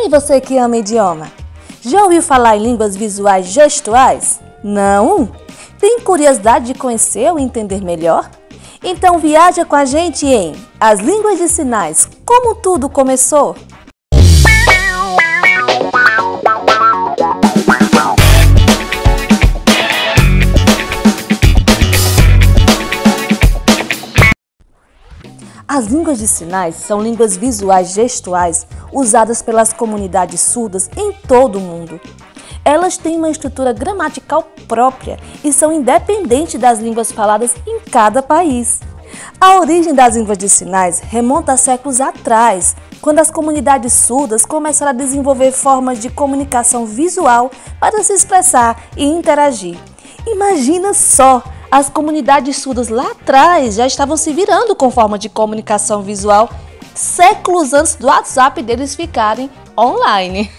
Ei, você que ama idioma, já ouviu falar em línguas visuais gestuais? Não? Tem curiosidade de conhecer ou entender melhor? Então viaja com a gente em As Línguas de Sinais, como tudo começou? As línguas de sinais são línguas visuais gestuais usadas pelas comunidades surdas em todo o mundo. Elas têm uma estrutura gramatical própria e são independentes das línguas faladas em cada país. A origem das línguas de sinais remonta a séculos atrás, quando as comunidades surdas começaram a desenvolver formas de comunicação visual para se expressar e interagir. Imagina só! As comunidades surdas lá atrás já estavam se virando com forma de comunicação visual séculos antes do WhatsApp deles ficarem online.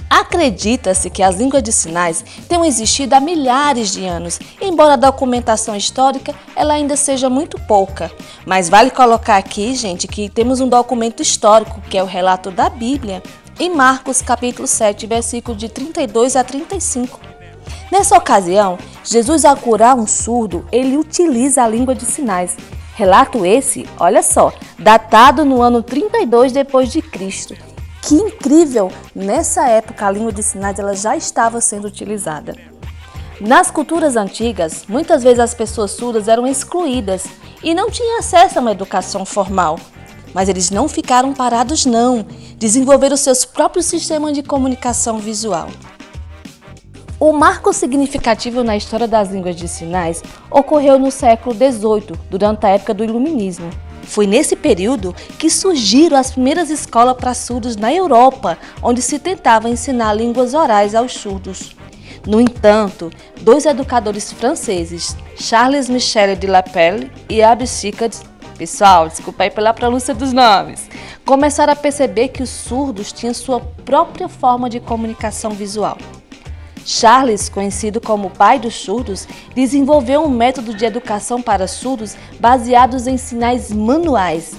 Acredita-se que as línguas de sinais tenham existido há milhares de anos, embora a documentação histórica ela ainda seja muito pouca. Mas vale colocar aqui, gente, que temos um documento histórico, que é o relato da Bíblia, em Marcos capítulo 7, versículos de 32 a 35. Nessa ocasião, Jesus, ao curar um surdo, ele utiliza a língua de sinais. Relato esse, olha só, datado no ano 32 depois de Cristo. Que incrível! Nessa época, a língua de sinais ela já estava sendo utilizada. Nas culturas antigas, muitas vezes as pessoas surdas eram excluídas e não tinham acesso a uma educação formal. Mas eles não ficaram parados não, desenvolveram seus próprios sistemas de comunicação visual. O marco significativo na história das línguas de sinais ocorreu no século XVIII, durante a época do Iluminismo. Foi nesse período que surgiram as primeiras escolas para surdos na Europa, onde se tentava ensinar línguas orais aos surdos. No entanto, dois educadores franceses, Charles Michel de La Pelle e Abbe Sickert, pessoal, desculpa aí pela pronúncia dos nomes, começaram a perceber que os surdos tinham sua própria forma de comunicação visual. Charles, conhecido como o pai dos surdos, desenvolveu um método de educação para surdos baseados em sinais manuais.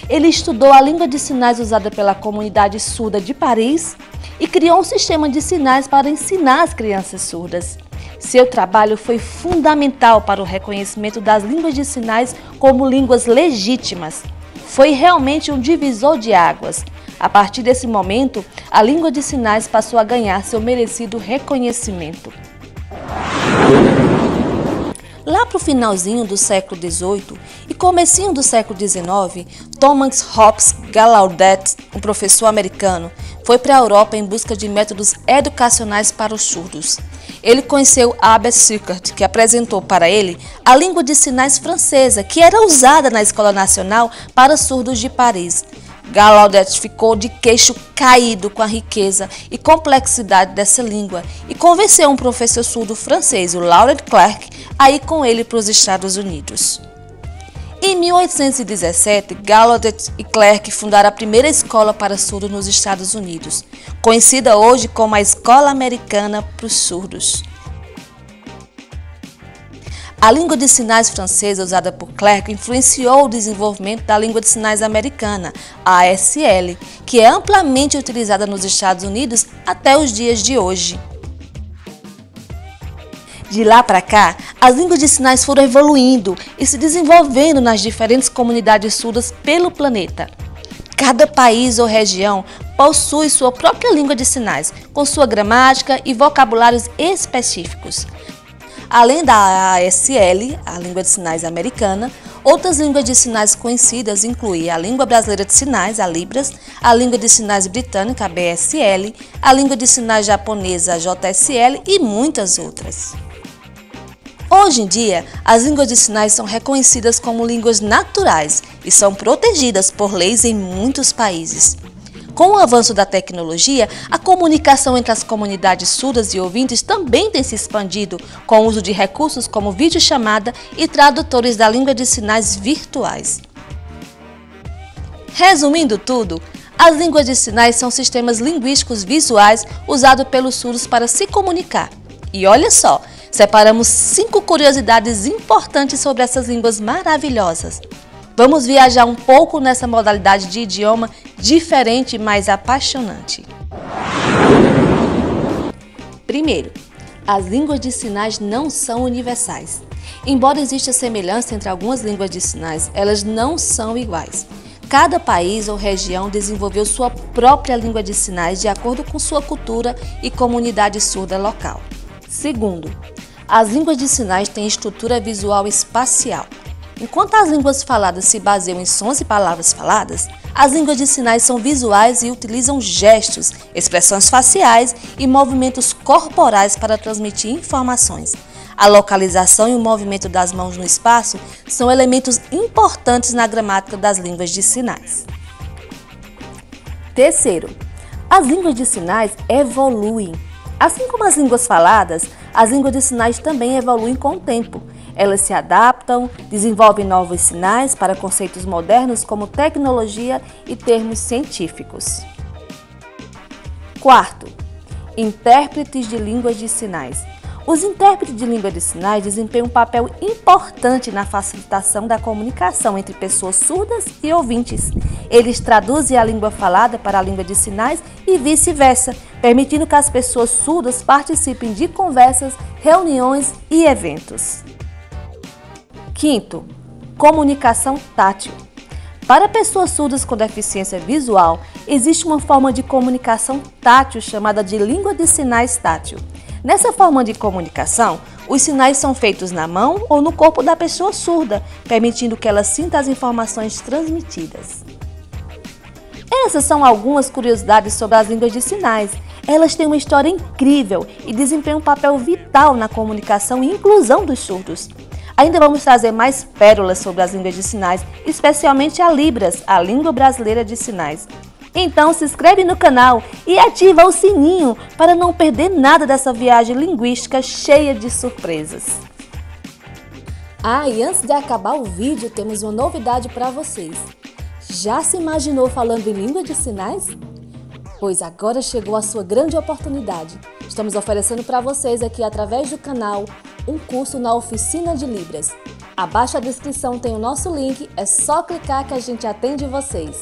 Ele estudou a língua de sinais usada pela comunidade surda de Paris e criou um sistema de sinais para ensinar as crianças surdas. Seu trabalho foi fundamental para o reconhecimento das línguas de sinais como línguas legítimas. Foi realmente um divisor de águas. A partir desse momento, a língua de sinais passou a ganhar seu merecido reconhecimento. Lá para o finalzinho do século XVIII e comecinho do século XIX, Thomas Hobbes Gallaudet, um professor americano, foi para a Europa em busca de métodos educacionais para os surdos. Ele conheceu Abbe Sickert, que apresentou para ele a língua de sinais francesa, que era usada na Escola Nacional para surdos de Paris. Gallaudet ficou de queixo caído com a riqueza e complexidade dessa língua e convenceu um professor surdo francês, o Laurent Clerc, a ir com ele para os Estados Unidos. Em 1817, Gallaudet e Clerc fundaram a primeira escola para surdos nos Estados Unidos, conhecida hoje como a Escola Americana para os Surdos. A língua de sinais francesa usada por Clerc influenciou o desenvolvimento da língua de sinais americana, a ASL, que é amplamente utilizada nos Estados Unidos até os dias de hoje. De lá para cá, as línguas de sinais foram evoluindo e se desenvolvendo nas diferentes comunidades surdas pelo planeta. Cada país ou região possui sua própria língua de sinais, com sua gramática e vocabulários específicos. Além da ASL, a língua de sinais americana, outras línguas de sinais conhecidas incluem a língua brasileira de sinais, a Libras, a língua de sinais britânica, a BSL, a língua de sinais japonesa, a JSL e muitas outras. Hoje em dia, as línguas de sinais são reconhecidas como línguas naturais e são protegidas por leis em muitos países. Com o avanço da tecnologia, a comunicação entre as comunidades surdas e ouvintes também tem se expandido com o uso de recursos como videochamada e tradutores da língua de sinais virtuais. Resumindo tudo, as línguas de sinais são sistemas linguísticos visuais usados pelos surdos para se comunicar. E olha só, separamos 5 curiosidades importantes sobre essas línguas maravilhosas. Vamos viajar um pouco nessa modalidade de idioma diferente, mas apaixonante. Primeiro, as línguas de sinais não são universais. Embora exista semelhança entre algumas línguas de sinais, elas não são iguais. Cada país ou região desenvolveu sua própria língua de sinais de acordo com sua cultura e comunidade surda local. Segundo, as línguas de sinais têm estrutura visual espacial. Enquanto as línguas faladas se baseiam em sons e palavras faladas, as línguas de sinais são visuais e utilizam gestos, expressões faciais e movimentos corporais para transmitir informações. A localização e o movimento das mãos no espaço são elementos importantes na gramática das línguas de sinais. Terceiro, as línguas de sinais evoluem. Assim como as línguas faladas, as línguas de sinais também evoluem com o tempo. Elas se adaptam, desenvolvem novos sinais para conceitos modernos como tecnologia e termos científicos. Quarto, intérpretes de línguas de sinais. Os intérpretes de língua de sinais desempenham um papel importante na facilitação da comunicação entre pessoas surdas e ouvintes. Eles traduzem a língua falada para a língua de sinais e vice-versa, permitindo que as pessoas surdas participem de conversas, reuniões e eventos. Quinto, comunicação tátil. Para pessoas surdas com deficiência visual, existe uma forma de comunicação tátil chamada de língua de sinais tátil. Nessa forma de comunicação, os sinais são feitos na mão ou no corpo da pessoa surda, permitindo que ela sinta as informações transmitidas. Essas são algumas curiosidades sobre as línguas de sinais. Elas têm uma história incrível e desempenham um papel vital na comunicação e inclusão dos surdos. Ainda vamos trazer mais pérolas sobre as línguas de sinais, especialmente a Libras, a língua brasileira de sinais. Então se inscreve no canal e ativa o sininho para não perder nada dessa viagem linguística cheia de surpresas. E antes de acabar o vídeo, temos uma novidade para vocês. Já se imaginou falando em língua de sinais? Pois agora chegou a sua grande oportunidade. Estamos oferecendo para vocês aqui através do canal um curso na oficina de Libras. Abaixo da descrição tem o nosso link, é só clicar que a gente atende vocês.